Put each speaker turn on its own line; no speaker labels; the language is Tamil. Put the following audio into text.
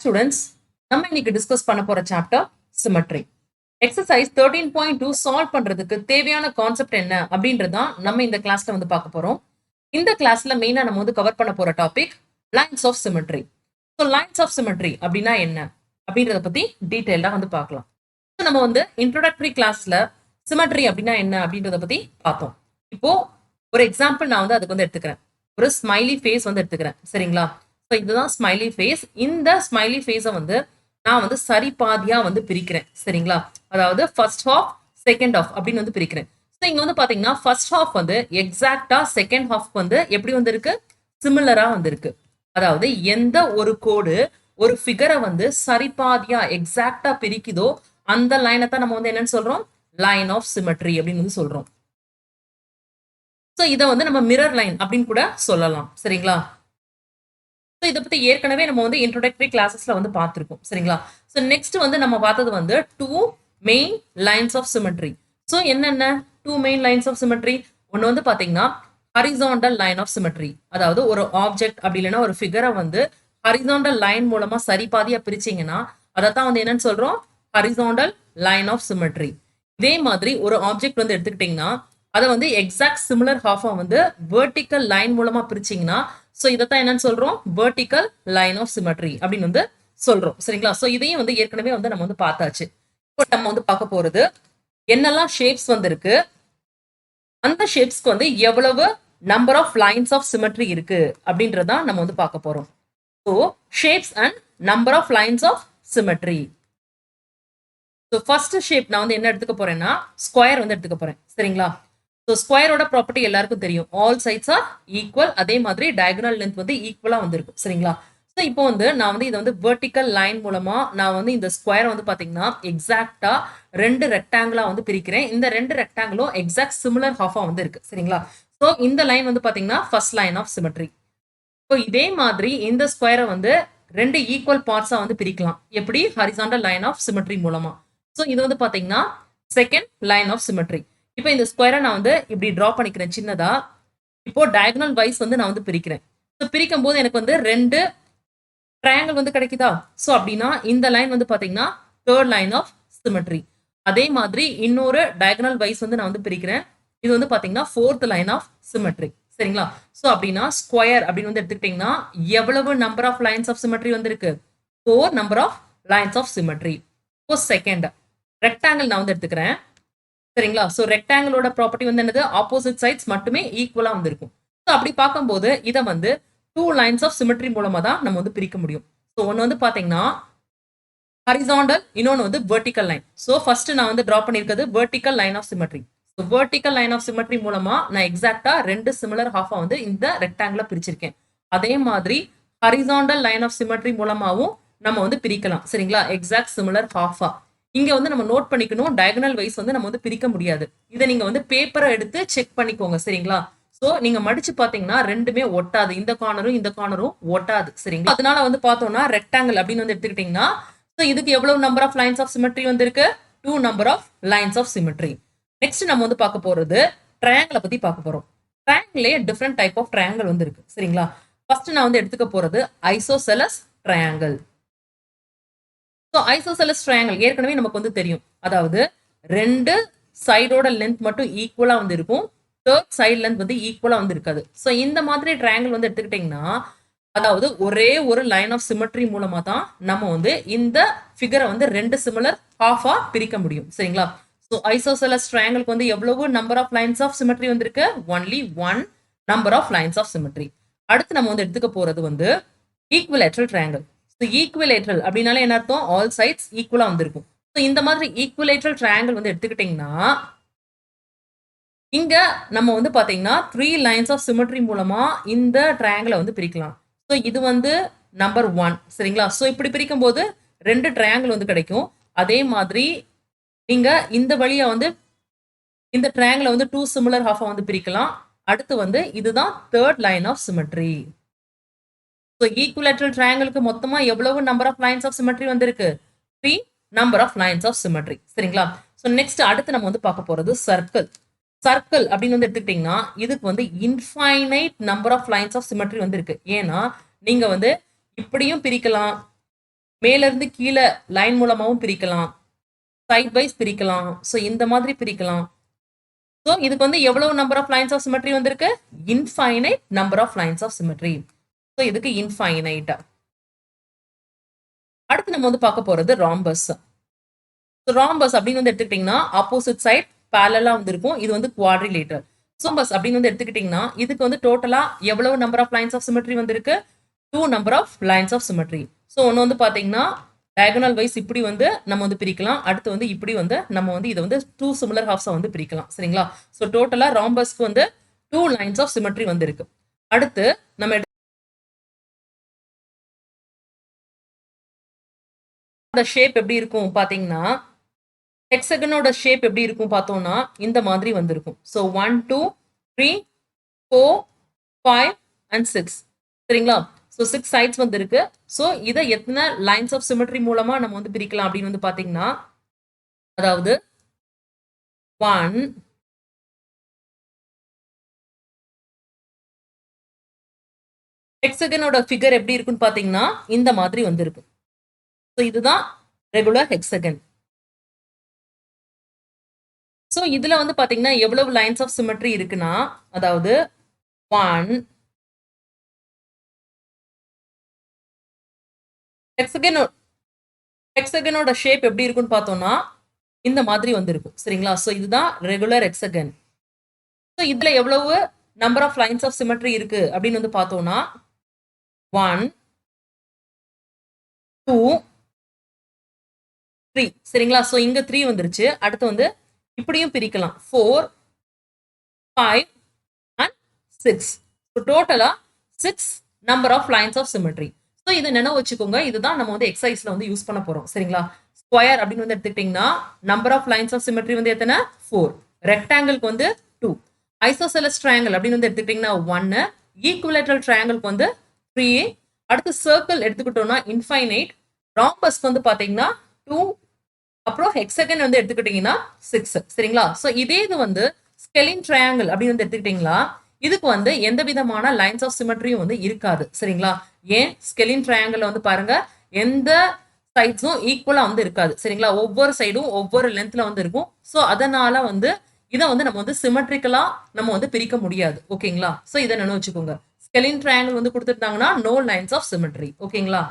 students, நம்ம இன்னைக்கு டிஸ்கஸ் பண்ண போற சாப்டர் சிமெட்ரி. எக்ஸசைஸ் 13.2 சால்வ் பண்றதுக்கு தேவையான கான்செப்ட் என்ன அப்படின்றதான் நம்ம இந்த கிளாஸ்ல வந்து பார்க்க போறோம். இந்த கிளாஸ்ல மெயினா நம்ம வந்து கவர் பண்ண போற topic lines of symmetry. So lines of symmetry அப்படின்னா என்ன அப்படின்றத பத்தி டீட்டெயிலா வந்து பார்க்கலாம். நம்ம வந்து இன்ட்ரோடக்டரி கிளாஸ்ல சிமெட்ரி அப்படின்னா என்ன அப்படின்றத பத்தி பார்த்தோம். இப்போ ஒரு எக்ஸாம்பிள் நான் வந்து அதுக்கு வந்து எடுத்துக்கிறேன். ஒரு ஸ்மைலி ஃபேஸ் வந்து எடுத்துக்கிறேன், சரிங்களா? ஸோ இதுதான் ஸ்மைலி ஃபேஸ். இந்த ஸ்மைலி ஃபேஸை வந்து நான் வந்து சரி பாதியா வந்து பிரிக்கிறேன், சரிங்களா? அதாவது ஃபர்ஸ்ட் ஹாஃப் செகண்ட் ஹாஃப் அப்படின்னு வந்து பிரிக்கிறேன். ஸோ இங்க வந்து பாத்தீங்கன்னா ஃபர்ஸ்ட் ஹாஃப் வந்து எக்ஸாக்டா செகண்ட் ஹாஃப் வந்து எப்படி வந்து இருக்கு, சிமிலரா வந்து இருக்கு. அதாவது எந்த ஒரு கோடு ஒரு ஃபிகரை வந்து சரிபாதியா எக்ஸாக்டா பிரிக்குதோ அந்த லைனை தான் நம்ம வந்து என்னன்னு சொல்றோம், லைன் ஆஃப் சிமெட்ரி அப்படின்னு வந்து சொல்றோம். ஸோ இதை வந்து நம்ம மிரர் லைன் அப்படின்னு கூட சொல்லலாம், சரிங்களா? ஸோ இதை பத்தி ஏற்கனவே நம்ம வந்து இன்ட்ரோடக்டரி கிளாஸஸ்ல வந்து பார்த்துருக்கோம், சரிங்களா? ஸோ நெக்ஸ்ட் வந்து நம்ம பார்த்தது வந்து two main lines of symmetry. So என்னென்ன two main lines of symmetry? ஒன்று வந்து பாத்தீங்கன்னா ஹரிசாண்டல் லைன் ஆஃப் சிமெட்ரி. அதாவது ஒரு ஆப்ஜெக்ட் அப்படி இல்லைன்னா ஒரு ஃபிகரை வந்து ஹரிசாண்டல் லைன் மூலமா சரிபாதியா பிரிச்சிங்கன்னா அதைத்தான் வந்து என்னன்னு சொல்றோம், ஹரிசாண்டல் லைன் ஆஃப் சிமெட்ரி. இதே மாதிரி ஒரு ஆப்ஜெக்ட் வந்து எடுத்துக்கிட்டீங்கன்னா அதை வந்து எக்ஸாக்ட் சிமிலர் ஹாஃபா வந்து வெர்டிக்கல் லைன் மூலமா பிரிச்சிங்கன்னா ஸோ இதைத்தான் என்னன்னு சொல்றோம், வெர்டிக்கல் லைன் ஆஃப் சிமெட்ரி அப்படின்னு வந்து சொல்றோம், சரிங்களா? ஸோ இதையும் வந்து ஏற்கனவே வந்து நம்ம வந்து பார்த்தாச்சு. இப்போ நம்ம வந்து பார்க்க போறது என்னெல்லாம் ஷேப்ஸ் வந்து இருக்கு, அந்த ஷேப்ஸ்க்கு வந்து எவ்வளவு number of lines of symmetry இருக்கு அப்படின்றதான் நம்ம வந்து பார்க்க போறோம். So shapes and number of lines of symmetry. So first shape நான் வந்து என்ன எடுத்துக்க போறேன்னா ஸ்கொயர் வந்து எடுத்துக்க போறேன், சரிங்களா? ஸோ ஸ்கொயரோட ப்ராப்பர்ட்டி எல்லாருக்கும் தெரியும், ஆல் சைட்ஸ் ஆர் ஈக்குவல். அதே மாதிரி டயகனல் லென்த் வந்து ஈக்குவலா வந்து இருக்கும், சரிங்களா? ஸோ இப்போ வந்து நான் வந்து இதை வந்து வெர்டிக்கல் லைன் மூலமா நான் வந்து இந்த ஸ்கொயரை வந்து பாத்தீங்கன்னா எக்ஸாக்டா ரெண்டு ரெக்டாங்கிளா வந்து பிரிக்கிறேன். இந்த ரெண்டு ரெக்டாங்கிளும் எக்ஸாக்ட் சிமிலர் ஹாஃபா வந்து இருக்கு, சரிங்களா? ஸோ இந்த லைன் வந்து பாத்தீங்கன்னா first line of symmetry. So இதே மாதிரி இந்த ஸ்கொயரை வந்து ரெண்டு ஈக்குவல் பார்ட்ஸா வந்து பிரிக்கலாம். எப்படி? ஹரிசாண்டல் லைன் ஆஃப் சிமெட்ரி மூலமா. ஸோ இது வந்து பாத்தீங்கன்னா செகண்ட் லைன் ஆஃப் சிமெட்ரி. இப்போ இந்த ஸ்கொயரை நான் வந்து இப்படி டிரா பண்ணிக்கிறேன் சின்னதா. இப்போ டயகனல் வைஸ் வந்து நான் வந்து பிரிக்கிறேன். ஸோ பிரிக்கும் போது எனக்கு வந்து ரெண்டு ட்ரையாங்கிள் வந்து கிடைக்குதா? ஸோ அப்படின்னா இந்த லைன் வந்து பாத்தீங்கன்னா தேர்ட் லைன் ஆஃப் சிமெட்ரி. அதே மாதிரி இன்னொரு டயகனல் வைஸ் வந்து நான் வந்து பிரிக்கிறேன். இது வந்து பாத்தீங்கன்னா ஃபோர்த் லைன் ஆஃப் சிமெட்ரி, சரிங்களா? ஸோ அப்படின்னா ஸ்கொயர் அப்படின்னு வந்து எடுத்துக்கிட்டீங்கன்னா எவ்வளவு number of lines of symmetry வந்து இருக்கு, 4 number of lines of symmetry. இப்போ செகண்ட் ரெக்டாங்கிள் நான் வந்து எடுத்துக்கிறேன், சரிங்களா? ஸோ ரெக்டாங்கிளோட ப்ராப்பர்ட்டி வந்து என்னது, ஆப்போசிட் சைட்ஸ் மட்டுமே ஈக்குவலா வந்து இருக்கும். ஸோ அப்படி பார்க்கும்போது இதை வந்து டூ லைன்ஸ் ஆஃப் சிமெட்ரி மூலமா தான் நம்ம வந்து பிரிக்க முடியும். ஸோ ஒன்று வந்து பாத்தீங்கன்னா ஹரிசாண்டல், இன்னொன்று வந்து வெர்டிக்கல் லைன். ஸோ ஃபர்ஸ்ட் நான் வந்து டிரா பண்ணியிருக்கிறது vertical line of symmetry. So vertical line of symmetry மூலமா நான் எக்ஸாக்டா ரெண்டு சிமிலர் ஹாஃபா வந்து இந்த ரெக்டாங்கிள பிரிச்சிருக்கேன். அதே மாதிரி ஹரிசாண்டல் லைன் ஆஃப் சிமெட்ரி மூலமாவும் நம்ம வந்து பிரிக்கலாம், சரிங்களா? எக்ஸாக்ட் சிமிலர் ஹாஃபா. இங்க வந்து நம்ம நோட் பண்ணிக்கணும், டயகனல் வைஸ் வந்து நம்ம வந்து பிரிக்க முடியாது. இதை நீங்க வந்து பேப்பரை எடுத்து செக் பண்ணிக்கோங்க, சரிங்களா? சோ நீங்க மடிச்சு பாத்தீங்கன்னா ரெண்டுமே ஒட்டாது, இந்த கார்னரும் ஒட்டாது, சரிங்களா? அதனால வந்து பார்த்தோம்னா ரெக்டாங்கிள் அப்படின்னு வந்து எடுத்துக்கிட்டீங்கன்னா ஸோ இதுக்கு எவ்வளவு number of lines of symmetry வந்து இருக்கு, 2 number of lines of symmetry. Next நம்ம வந்து பார்க்க போறது ட்ரையாங்கிளை பத்தி பார்க்க போறோம். ட்ரையாங்கிளே டிஃப்ரெண்ட் டைப் ஆஃப் ட்ரையாங்கிள் வந்து இருக்கு, சரிங்களா? ஃபர்ஸ்ட் நான் வந்து எடுத்துக்க போறது isosceles triangle. So isosceles triangle ஏற்கனவே நமக்கு வந்து தெரியும். அதாவது ரெண்டு சைடோட லென்த் மட்டும் ஈக்குவலா வந்து இருக்கும், தேர்ட் சைடு லென்த் வந்து ஈக்குவலா வந்து இருக்காது. ஸோ இந்த மாதிரி ட்ரையாங்கிள் வந்து எடுத்துக்கிட்டீங்கன்னா அதாவது ஒரே ஒரு லைன் ஆஃப் சிமெட்ரி மூலமா தான் நம்ம வந்து இந்த ஃபிகரை வந்து ரெண்டு சிமிலர் ஹாஃபா பிரிக்க முடியும், சரிங்களா? ஸோ ஐசோசெலஸ் ட்ரையாங்கிளுக்கு வந்து எவ்வளவு number of lines of symmetry வந்து இருக்கு, only 1 number of lines of symmetry. அடுத்து நம்ம வந்து எடுத்துக்க போறது வந்து ஈக்குவலேட்ரல் ட்ரையாங்கிள். ஸோ ஈக்குவலேட்ரல் அப்படின்னாலே என்ன அர்த்தம், ஆல் சைட்ஸ் ஈக்குவலா வந்திருக்கும். ஸோ இந்த மாதிரி ஈக்குவலேட்ரல் ட்ரையாங்கிள் வந்து எடுத்துக்கிட்டீங்கன்னா இங்க நம்ம வந்து பாத்தீங்கன்னா 3 லைன்ஸ் ஆஃப் சிமெட்ரி மூலமா இந்த ட்ரையாங்கிளை வந்து பிரிக்கலாம். ஸோ இது வந்து நம்பர் 1, சரிங்களா? ஸோ இப்படி பிரிக்கும் போது ரெண்டு ட்ரையாங்கிள் வந்து கிடைக்கும். அதே மாதிரி நீங்க இந்த வழியா வந்து இந்த ட்ரையாங்கிளை வந்து 2 சிமிலர் ஹாஃபா வந்து பிரிக்கலாம். அடுத்து வந்து இதுதான் third line of symmetry. So equilateral ட்ரையாங்கிளுக்கு மொத்தமா எவ்வளவு number of lines of symmetry வந்து இருக்கு, 3 number of lines of symmetry, சரிங்களா? ஸோ நெக்ஸ்ட் அடுத்து நம்ம வந்து பார்க்க போறது சர்க்கிள். சர்க்கிள் அப்படின்னு வந்து எடுத்துக்கிட்டீங்கன்னா இதுக்கு வந்து infinite number of lines of symmetry வந்து இருக்கு. ஏன்னா நீங்க வந்து இப்படியும் பிரிக்கலாம், மேல இருந்து கீழே லைன் மூலமாவும் பிரிக்கலாம், சைட் வைஸ் பிரிக்கலாம். ஸோ இந்த மாதிரி பிரிக்கலாம். ஸோ இதுக்கு வந்து எவ்வளவு number of lines of symmetry வந்திருக்கு? Infinite number of lines of symmetry. So இதுக்கு இன்ஃபைனைட். அடுத்து நம்ம வந்து பார்க்க போறது ராம்பஸ். ராம்பஸ் அப்படின்னு வந்து எடுத்துக்கிட்டீங்கன்னா ஆப்போசிட் சைட் பேரலா வந்து இருக்கும். இது வந்து குவாட்ரிலேட்டர். ராம்பஸ் அப்படின்னு வந்து எடுத்துக்கிட்டீங்கன்னா இதுக்கு வந்து டோட்டலா எவ்வளவு number of lines of symmetry வந்திருக்கு? 2 number of lines of symmetry. So ஒன்று வந்து பாத்தீங்கன்னா டயகனல் வைஸ் இப்படி வந்து நம்ம வந்து பிரிக்கலாம். அடுத்து வந்து இப்படி வந்து நம்ம வந்து இதை வந்து 2 சிமிலர் ஹாஃப்ஸா வந்து பிரிக்கலாம். சரிங்களா? ஸோ டோட்டலா ராம்பஸ்க்கு வந்து 2 லைன்ஸ் ஆஃப் சிமெட்ரி வந்து இருக்கு. அடுத்து நம்ம ஷேப் எப்படி இருக்கும் பாத்தீங்கன்னா ஹெக்ஸகனோட ஷேப் எப்படி இருக்கும் பார்த்தோம்னா இந்த மாதிரி வந்திருக்கும். So 1 2 3 4 5 and 6. சரிங்களா? ஸோ 6 சைட்ஸ் வந்து இருக்கு. ஸோ இதை எத்தனை லைன்ஸ் ஆஃப் சிமெட்ரி மூலமா நம்ம வந்து பிரிக்கலாம் அப்படின்னு வந்து பாத்தீங்கன்னா அதாவது 1 ஹெக்ஸகனோட ஃபிகர் எப்படி இருக்குன்னு பாத்தீங்கன்னா இந்த மாதிரி வந்திருக்கு. ஸோ இதுதான் ரெகுலர் ஹெக்ஸகன். ஸோ இதுல வந்து பாத்தீங்கன்னா எவ்வளவு லைன்ஸ் ஆஃப் சிமெட்ரி இருக்குன்னா அதாவது 1 ஹெக்ஸகனோட ஷேப் எப்படி இருக்குன்னு பார்த்தோம்னா இந்த மாதிரி வந்திருக்கும். சரிங்களா? ஸோ இதுதான் ரெகுலர் ஹெக்ஸகன். ஸோ இதுல எவ்வளவு number of lines of symmetry இருக்கு அப்படின்னு வந்து பார்த்தோம்னா 1 2 3. சரிங்களா? ஸோ இங்க 3 வந்துருச்சு. அடுத்து வந்து இப்படியும் பிரிக்கலாம் 4 5 and 6. ஸோ டோட்டலா 6 number of lines of symmetry. So இதை நினைவு வச்சுக்கோங்க. இதுதான் நம்ம வந்து எக்ஸசைஸ்ல வந்து யூஸ் பண்ண போறோம். சரிங்களா? ஸ்கொயர் அப்படின்னு வந்து எடுத்துக்கிட்டீங்கன்னா number of lines of symmetry வந்து எத்தனை? 4. ரெக்டாங்கிளுக்கு வந்து 2. ஐசோசெலஸ் ட்ரையாங்கிள் அப்படின்னு வந்து எடுத்துக்கிட்டீங்கன்னா 1. ஈக்குவலேட்டரல் ட்ரையாங்கிளுக்கு வந்து 3. அடுத்து சர்க்கிள் எடுத்துக்கிட்டோம்னா இன்ஃபைனைட். ராம்பஸ்க்கு வந்து பாத்தீங்கன்னா 2. அப்புறம் ஹெக்ஸகன் வந்து எடுத்துக்கிட்டீங்கன்னா 6. சரிங்களா? ஸோ இதே இது வந்து ஸ்கெலின் ட்ரையாங்கிள் அப்படின்னு வந்து எடுத்துக்கிட்டீங்களா இதுக்கு வந்து எந்த விதமான லைன்ஸ் ஆஃப் சிமெட்ரியும் வந்து இருக்காது. சரிங்களா? ஏன் ஸ்கெலின் ட்ரையாங்கிள் வந்து பாருங்க எந்த சைட்ஸும் ஈக்குவலா வந்து இருக்காது. சரிங்களா? ஒவ்வொரு சைடும் ஒவ்வொரு லென்த்ல வந்து இருக்கும். ஸோ அதனால வந்து இதை வந்து நம்ம வந்து சிமெட்ரிக்கலா நம்ம வந்து பிரிக்க முடியாது. ஓகேங்களா? ஸோ இதை நினைவு வச்சுக்கோங்க. ஸ்கெலின் ட்ரையாங்கிள் வந்து கொடுத்துட்டாங்கன்னா நோ லைன்ஸ் ஆஃப் சிமெட்ரி. ஓகேங்களா?